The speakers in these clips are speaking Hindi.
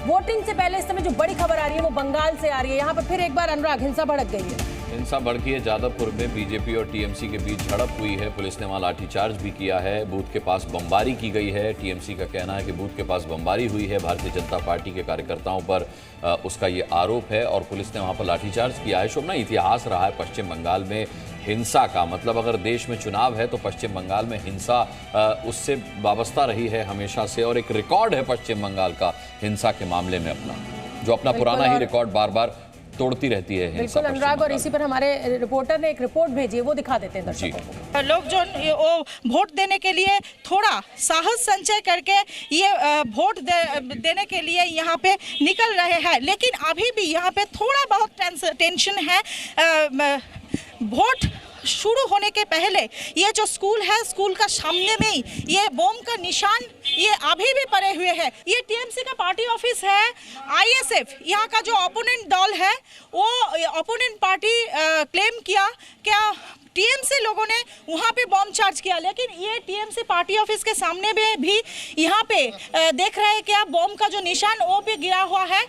वोटिंग से पहले इस समय जो बड़ी खबर आ रही है वो बंगाल से आ रही है। यहाँ पर फिर एक बार अनुराग हिंसा भड़क गई है। हिंसा भड़की है। जादवपुर में बीजेपी और टीएमसी के बीच झड़प हुई है। पुलिस ने वहां लाठीचार्ज भी किया है। बूथ के पास बमबारी की गई है। टीएमसी का कहना है कि बूथ के पास बमबारी हुई है। भारतीय जनता पार्टी के कार्यकर्ताओं पर उसका ये आरोप है और पुलिस ने वहां पर लाठीचार्ज किया है। शोभना, इतिहास रहा है पश्चिम बंगाल में हिंसा का, मतलब अगर देश में चुनाव है तो पश्चिम बंगाल में हिंसा उससे वाबस्ता रही है हमेशा से, और एक रिकॉर्ड है पश्चिम बंगाल का हिंसा के मामले में अपना, जो अपना पुराना ही रिकॉर्ड बार बार तोड़ती रहती है। बिल्कुल अनुराग, और इसी पर हमारे रिपोर्टर ने एक रिपोर्ट भेजी है, वो दिखा देते हैं दर्शकों को। लोग जो वोट देने के लिए थोड़ा साहस संचय करके ये वोट देने के लिए यहाँ पे निकल रहे हैं, लेकिन अभी भी यहाँ पे थोड़ा बहुत टेंशन है। वोट शुरू होने के पहले ये जो स्कूल है, स्कूल का सामने में ही ये बम का निशान ये अभी भी पड़े हुए हैं। ये टीएमसी का पार्टी ऑफिस है। आईएसएफ यहाँ का जो ओपोनेंट दल है वो ओपोनेंट पार्टी क्लेम किया क्या टीएमसी लोगों ने वहाँ पे बम चार्ज किया, लेकिन ये टीएमसी पार्टी ऑफिस के सामने में भी यहाँ पे देख रहे हैं क्या बम का जो निशान वो भी गिरा हुआ है।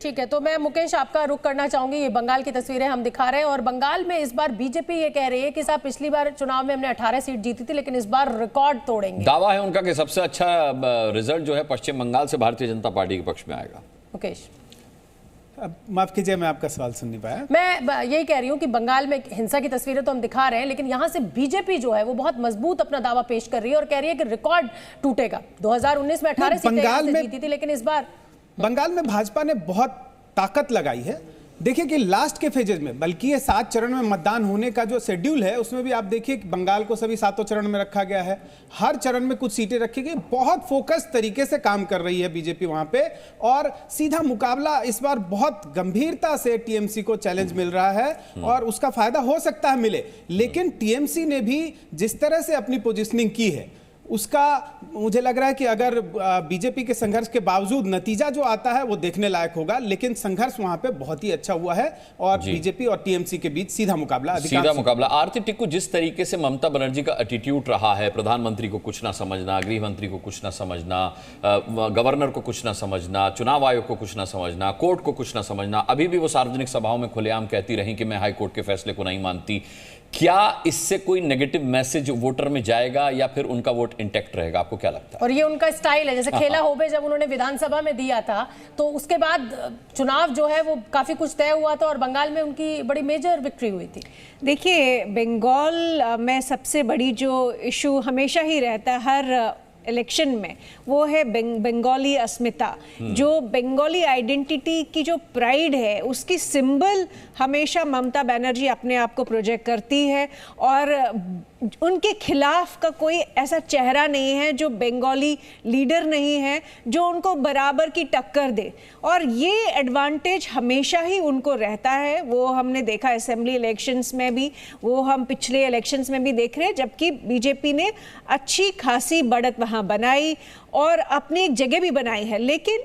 ठीक है, तो मैं मुकेश आपका रुख करना चाहूंगी। ये बंगाल की तस्वीरें हम दिखा रहे हैं और बंगाल में इस बार बीजेपी ये कह रही है कि साहब पिछली बार चुनाव में हमने 18 सीट जीती थी, लेकिन इस बार रिकॉर्ड तोड़ेंगे। दावा है उनका कि सबसे अच्छा रिजल्ट जो है पश्चिम बंगाल से भारतीय जनता पार्टी के पक्ष में आएगा। मुकेश, माफ कीजिए, मैं आपका सवाल सुन नहीं पाया। मैं यही कह रही हूँ कि बंगाल में हिंसा की तस्वीरें तो हम दिखा रहे हैं, लेकिन यहाँ से बीजेपी जो है वो बहुत मजबूत अपना दावा पेश कर रही है और कह रही है कि रिकॉर्ड टूटेगा। 2019 में 18 सीटें जीती थी, लेकिन इस बार बंगाल में भाजपा ने बहुत ताकत लगाई है। देखिए कि लास्ट के फेजेज में, बल्कि ये 7 चरण में मतदान होने का जो शेड्यूल है उसमें भी आप देखिए कि बंगाल को सभी 7 चरण में रखा गया है। हर चरण में कुछ सीटें रखी गई। बहुत फोकस तरीके से काम कर रही है बीजेपी वहां पे, और सीधा मुकाबला इस बार बहुत गंभीरता से टीएमसी को चैलेंज मिल रहा है और उसका फायदा हो सकता है मिले। लेकिन टीएमसी ने भी जिस तरह से अपनी पोजिशनिंग की है उसका मुझे लग रहा है कि अगर बीजेपी के संघर्ष के बावजूद नतीजा जो आता है वो देखने लायक होगा, लेकिन संघर्ष वहां पे बहुत ही अच्छा हुआ है और बीजेपी और टीएमसी के बीच सीधा मुकाबला आरती टिक्कू, जिस तरीके से ममता बनर्जी का एटीट्यूड रहा है, प्रधानमंत्री को कुछ ना समझना, गृह मंत्री को कुछ ना समझना, गवर्नर को कुछ ना समझना, चुनाव आयोग को कुछ ना समझना, कोर्ट को कुछ ना समझना, अभी भी वो सार्वजनिक सभाओं में खुलेआम कहती रही कि मैं हाईकोर्ट के फैसले को नहीं मानती। क्या इससे कोई नेगेटिव मैसेज वोटर में जाएगा या फिर उनका वोट इंटैक्ट रहेगा? आपको क्या लगता है? और ये उनका स्टाइल है, जैसे खेला होबे जब उन्होंने विधानसभा में दिया था तो उसके बाद चुनाव जो है वो काफी कुछ तय हुआ था और बंगाल में उनकी बड़ी मेजर विक्ट्री हुई थी। देखिए, बंगाल में सबसे बड़ी जो इशू हमेशा ही रहता है हर इलेक्शन में, वो है बंगाली अस्मिता। जो बंगाली आइडेंटिटी की जो प्राइड है उसकी सिंबल हमेशा ममता बनर्जी अपने आप को प्रोजेक्ट करती है और उनके खिलाफ का कोई ऐसा चेहरा नहीं है जो बंगाली लीडर नहीं है जो उनको बराबर की टक्कर दे, और ये एडवांटेज हमेशा ही उनको रहता है। वो हमने देखा असेंबली इलेक्शंस में भी, वो हम पिछले इलेक्शंस में भी देख रहे हैं, जबकि बीजेपी ने अच्छी खासी बढ़त वहाँ बनाई और अपनी एक जगह भी बनाई है। लेकिन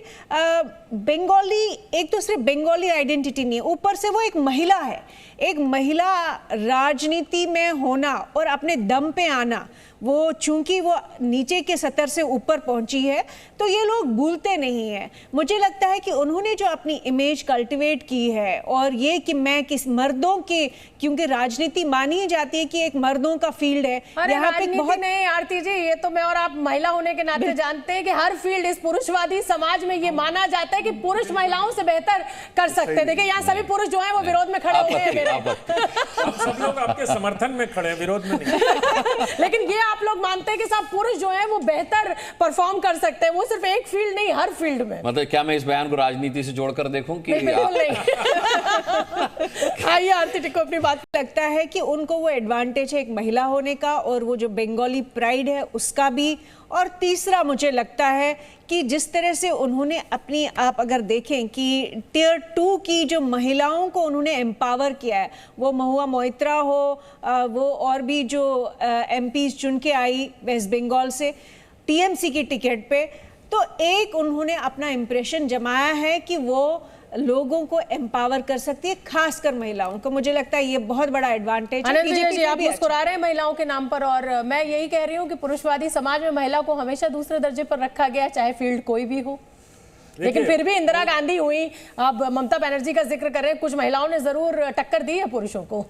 बंगाली एक दूसरे बंगाली आइडेंटिटी नहीं है, ऊपर से वो एक महिला है। एक महिला राजनीति में होना और अपने दम पे आना, वो चूंकि वो नीचे के स्तर से ऊपर पहुंची है तो ये लोग भूलते नहीं हैं। मुझे लगता है कि उन्होंने जो अपनी इमेज कल्टीवेट की है और ये कि मैं किस मर्दों के, क्योंकि राजनीति मानी जाती है कि एक मर्दों का फील्ड है, यहाँ पे बहुत नहीं आरती जी, ये तो मैं और आप महिला होने के नाते जानते हैं कि हर फील्ड इस पुरुषवादी समाज में ये माना जाता है कि पुरुष महिलाओं से बेहतर कर सकते हैं। देखिए यहाँ सभी पुरुष जो है वो विरोध में खड़े हुए हैं, सब लोग आपके समर्थन में खड़े हैं, विरोध में नहीं। लेकिन ये आप लोग मानते हैं कि सब पुरुष जो है वो बेहतर परफॉर्म कर सकते हैं, वो सिर्फ एक फील्ड नहीं हर फील्ड में। मतलब क्या मैं इस बयान को राजनीति से जोड़कर देखूं कि बिल्कुल नहीं। आइए आरती टिक्कू अपनी बात। लगता है कि उनको वो एडवांटेज है एक महिला होने का और वो जो बंगाली प्राइड है उसका भी, और तीसरा मुझे लगता है कि जिस तरह से उन्होंने अपनी, आप अगर देखें कि टियर 2 की जो महिलाओं को उन्होंने एम्पावर किया है, वो महुआ मोइत्रा हो, वो और भी जो एमपीज चुन के आई वेस्ट बंगाल से टीएमसी की टिकट पे, तो एक उन्होंने अपना इम्प्रेशन जमाया है कि वो लोगों को एम्पावर कर सकती है, खासकर महिलाओं को। मुझे लगता है ये बहुत बड़ा एडवांटेज है। बीजेपी आप मुस्कुरा रहे हैं महिलाओं के नाम पर, और मैं यही कह रही हूँ कि पुरुषवादी समाज में महिला को हमेशा दूसरे दर्जे पर रखा गया, चाहे फील्ड कोई भी हो। लेकिन फिर भी इंदिरा गांधी हुई, अब ममता बनर्जी का जिक्र कर रहे हैं, कुछ महिलाओं ने जरूर टक्कर दी है पुरुषों को।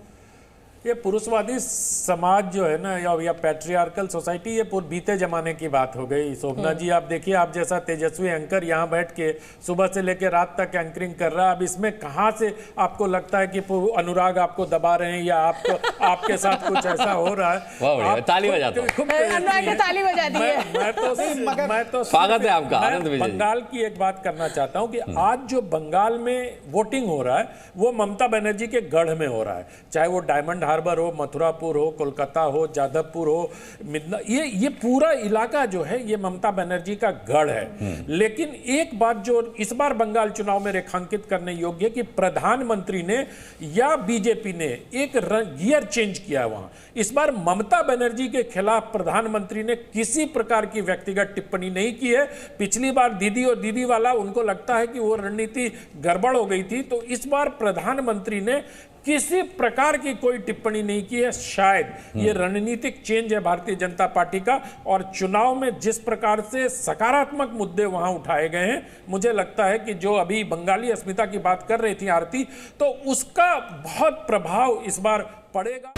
ये पुरुषवादी समाज जो है ना, या पैट्रियार्कल सोसाइटी, ये बीते जमाने की बात हो गई। शोभना जी, आप देखिए, आप जैसा तेजस्वी एंकर यहाँ बैठ के सुबह से लेकर रात तक एंकरिंग कर रहा है। अब इसमें कहाँ से आपको लगता है कि अनुराग आपको दबा रहे हैं या आपके साथ कुछ ऐसा हो रहा है? ताली बजाता हूं। अनुराग ने ताली बजा दी है। मैं तो स्वागत है आपका, आनंद विजय। बंगाल की एक बात करना चाहता हूँ कि आज जो बंगाल में वोटिंग हो रहा है वो ममता बनर्जी के गढ़ में हो रहा है, चाहे वो डायमंड हार्बर हो, मथुरापुर हो, कोलकाता हो, जादवपुर हो, ये पूरा इलाका जो है ये ममता बनर्जी का गढ़ है। लेकिन एक बात जो इस बार बंगाल चुनाव में रेखांकित करने योग्य है कि प्रधानमंत्री ने या बीजेपी ने एक गियर चेंज किया वहां। इस बार ममता बनर्जी के खिलाफ प्रधानमंत्री ने किसी प्रकार की व्यक्तिगत टिप्पणी नहीं की है। पिछली बार दीदी और दीदी वाला उनको लगता है कि वो रणनीति गड़बड़ हो गई थी, तो इस बार प्रधानमंत्री ने किसी प्रकार की कोई टिप्पणी नहीं की है। शायद ये रणनीतिक चेंज है भारतीय जनता पार्टी का, और चुनाव में जिस प्रकार से सकारात्मक मुद्दे वहां उठाए गए हैं, मुझे लगता है कि जो अभी बंगाली अस्मिता की बात कर रही थी आरती, तो उसका बहुत प्रभाव इस बार पड़ेगा।